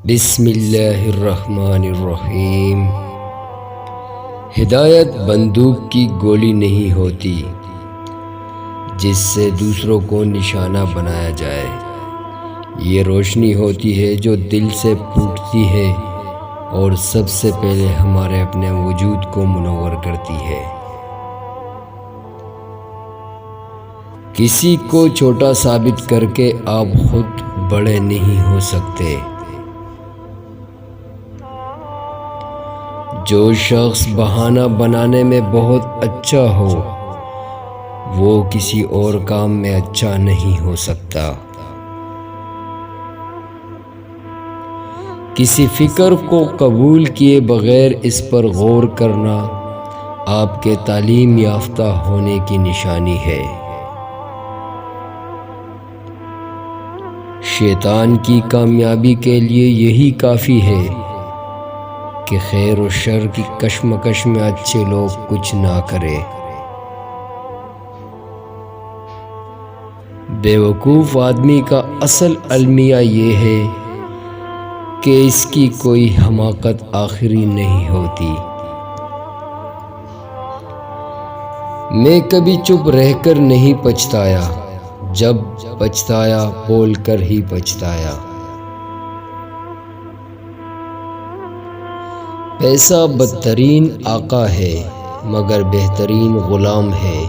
بسم اللہ الرحمن الرحیم۔ ہدایت بندوق کی گولی نہیں ہوتی جس سے دوسروں کو نشانہ بنایا جائے، یہ روشنی ہوتی ہے جو دل سے پھوٹتی ہے اور سب سے پہلے ہمارے اپنے وجود کو منور کرتی ہے۔ کسی کو چھوٹا ثابت کر کے آپ خود بڑے نہیں ہو سکتے۔ جو شخص بہانہ بنانے میں بہت اچھا ہو وہ کسی اور کام میں اچھا نہیں ہو سکتا۔ کسی فکر کو قبول کیے بغیر اس پر غور کرنا آپ کے تعلیم یافتہ ہونے کی نشانی ہے۔ شیطان کی کامیابی کے لیے یہی کافی ہے کہ خیر و شر کی کشمکش میں اچھے لوگ کچھ نہ کریں۔ بے وقوف آدمی کا اصل المیہ یہ ہے کہ اس کی کوئی حماقت آخری نہیں ہوتی۔ میں کبھی چپ رہ کر نہیں پچھتایا، جب پچھتایا بول کر ہی پچھتایا۔ پیسہ بدترین آقا ہے مگر بہترین غلام ہے۔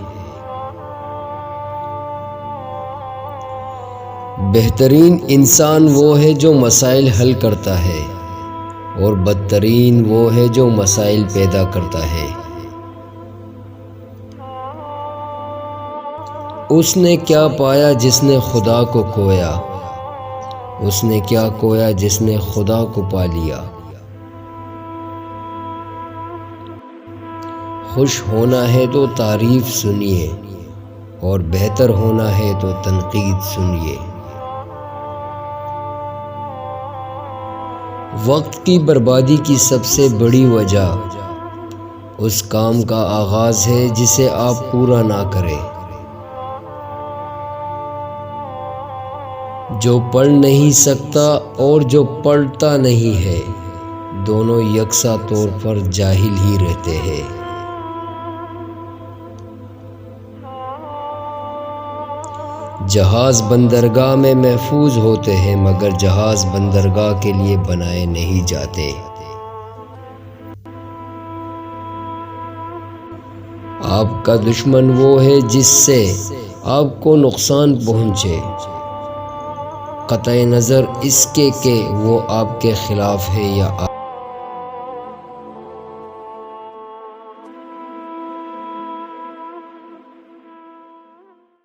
بہترین انسان وہ ہے جو مسائل حل کرتا ہے اور بدترین وہ ہے جو مسائل پیدا کرتا ہے۔ اس نے کیا پایا جس نے خدا کو کھویا، اس نے کیا کھویا جس نے خدا کو پا لیا۔ خوش ہونا ہے تو تعریف سنیے اور بہتر ہونا ہے تو تنقید سنیے۔ وقت کی بربادی کی سب سے بڑی وجہ اس کام کا آغاز ہے جسے آپ پورا نہ کریں۔ جو پڑھ نہیں سکتا اور جو پڑھتا نہیں ہے دونوں یکساں طور پر جاہل ہی رہتے ہیں۔ جہاز بندرگاہ میں محفوظ ہوتے ہیں مگر جہاز بندرگاہ کے لیے بنائے نہیں جاتے۔ آپ کا دشمن وہ ہے جس سے آپ کو نقصان پہنچے، قطع نظر اس کے کہ وہ آپ کے خلاف ہے یا